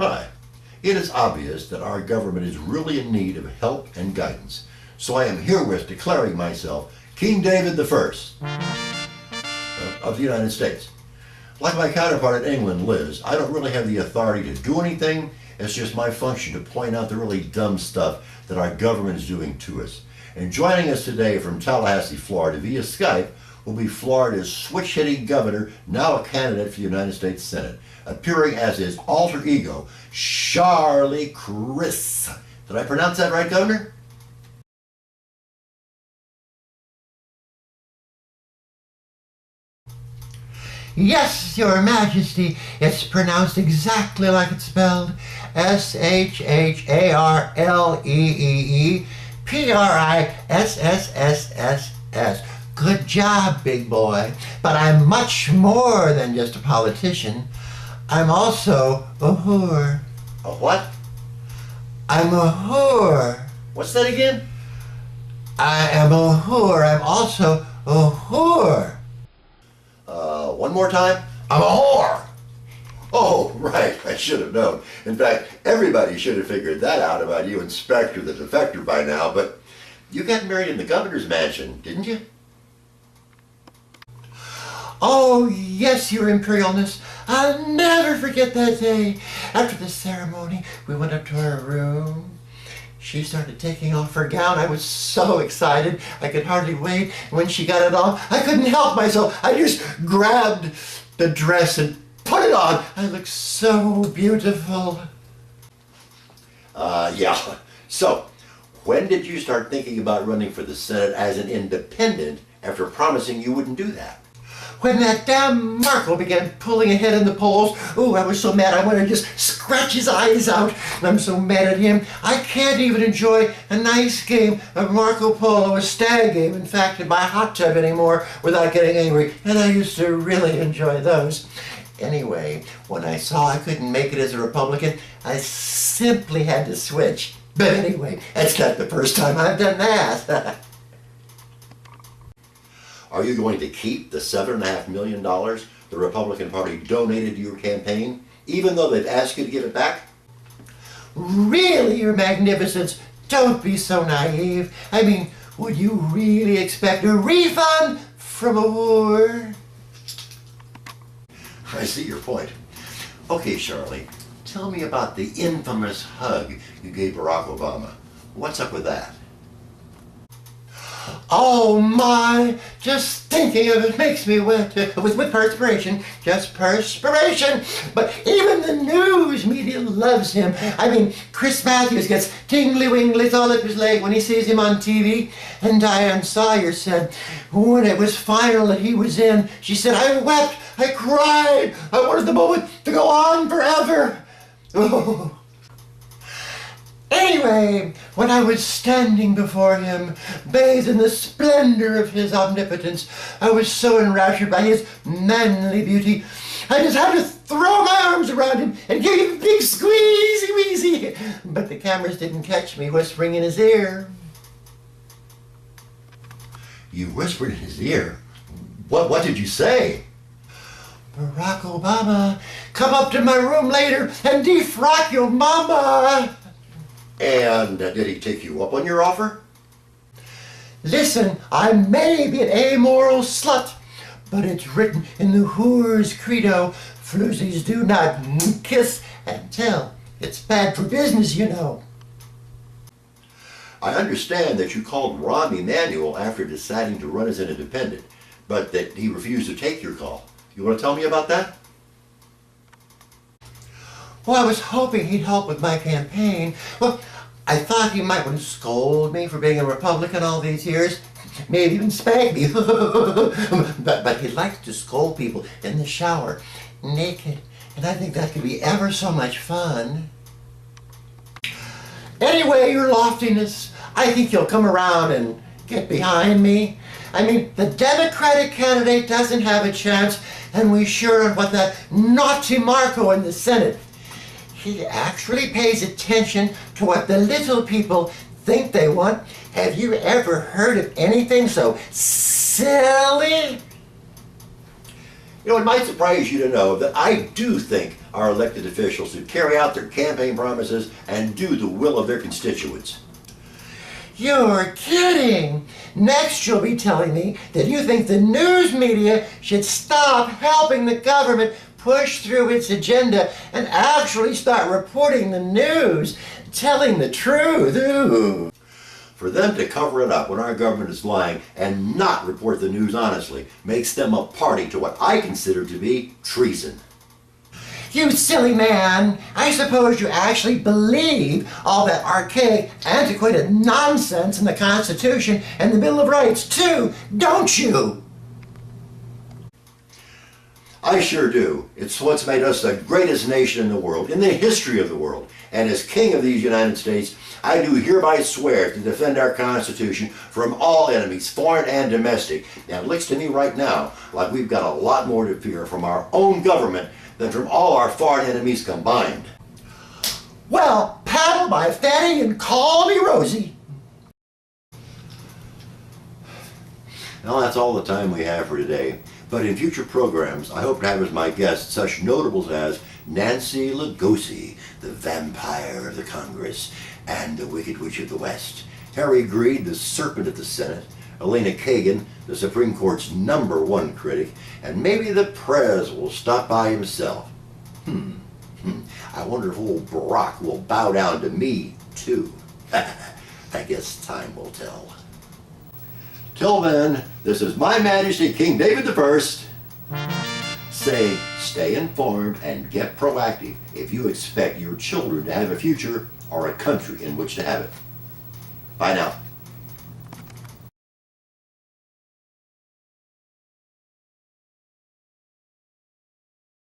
Hi. It is obvious that our government is really in need of help and guidance, so I am herewith declaring myself King David I of the United States. Like my counterpart in England, Liz, I don't really have the authority to do anything. It's just my function to point out the really dumb stuff that our government is doing to us. And joining us today from Tallahassee, Florida via Skype will be Florida's switch-hitting governor, now a candidate for the United States Senate, appearing as his alter ego, Shharleee. Did I pronounce that right, Governor? Yes, Your Majesty, it's pronounced exactly like it's spelled. Shharleee. Good job, big boy. But I'm much more than just a politician. I'm also a whore. A what? I'm a whore. What's that again? I am a whore. I'm also a whore. One more time. I'm a whore. Oh, right. I should have known. In fact, everybody should have figured that out about you, Inspector the Defector, by now. But you got married in the governor's mansion, didn't you? Oh, yes, Your Imperialness. I'll never forget that day. After the ceremony, we went up to her room. She started taking off her gown. I was so excited, I could hardly wait. When she got it off, I couldn't help myself. I just grabbed the dress and put it on. I looked so beautiful. Yeah. So, when did you start thinking about running for the Senate as an independent after promising you wouldn't do that? When that damn Marco began pulling ahead in the polls, oh, I was so mad I wanted to just scratch his eyes out. And I'm so mad at him, I can't even enjoy a nice game of Marco Polo, a stag game, in fact, in my hot tub anymore without getting angry. And I used to really enjoy those. Anyway, when I saw I couldn't make it as a Republican, I simply had to switch. But anyway, that's not the first time I've done that. Are you going to keep the $7.5 million the Republican Party donated to your campaign, even though they've asked you to give it back? Really, Your Magnificence, don't be so naive. I mean, would you really expect a refund from a whore? I see your point. Okay, Shharleee, tell me about the infamous hug you gave Barack Obama. What's up with that? Oh my, just thinking of it makes me wet with perspiration, just perspiration. But even the news media loves him. I mean, Chris Matthews gets tingly-winglies all up his leg when he sees him on TV. And Diane Sawyer said, when it was final that he was in, she said, I wept, I cried, I wanted the moment to go on forever. Oh. Anyway, when I was standing before him, bathed in the splendor of his omnipotence, I was so enraptured by his manly beauty, I just had to throw my arms around him and give him a big squeezy-weezy. But the cameras didn't catch me whispering in his ear. You whispered in his ear? What did you say? Barack Obama, come up to my room later and defrock your mama. And did he take you up on your offer? Listen, I may be an amoral slut, but it's written in the whore's credo, floozies do not kiss and tell. It's bad for business, you know. I understand that you called Rahm Emanuel after deciding to run as an independent, but that he refused to take your call. You want to tell me about that? Well, I was hoping he'd help with my campaign. Well, I thought he might want to scold me for being a Republican all these years. Maybe even spank me. but he likes to scold people in the shower, naked. And I think that could be ever so much fun. Anyway, Your Loftiness, I think you'll come around and get behind me. I mean, the Democratic candidate doesn't have a chance, and we sure don't want that naughty Marco in the Senate. He actually pays attention to what the little people think they want. Have you ever heard of anything so silly? You know, it might surprise you to know that I do think our elected officials should carry out their campaign promises and do the will of their constituents. You're kidding! Next you'll be telling me that you think the news media should stop helping the government push through its agenda and actually start reporting the news, telling the truth. Ooh. For them to cover it up when our government is lying and not report the news honestly makes them a party to what I consider to be treason. You silly man! I suppose you actually believe all that archaic, antiquated nonsense in the Constitution and the Bill of Rights too, don't you? I sure do. It's what's made us the greatest nation in the world, in the history of the world. And as King of these United States, I do hereby swear to defend our Constitution from all enemies, foreign and domestic. Now, it looks to me right now like we've got a lot more to fear from our own government than from all our foreign enemies combined. Well, paddle my fanny and call me Rosie. Well, that's all the time we have for today. But in future programs, I hope to have as my guests such notables as Nancy Lugosi, the vampire of the Congress, and the Wicked Witch of the West, Harry Greed, the serpent of the Senate, Elena Kagan, the Supreme Court's #1 critic, and maybe the Prez will stop by himself. I wonder if old Barack will bow down to me, too. I guess time will tell. Till then, this is My Majesty King David I saying, stay informed and get proactive if you expect your children to have a future or a country in which to have it. Bye now.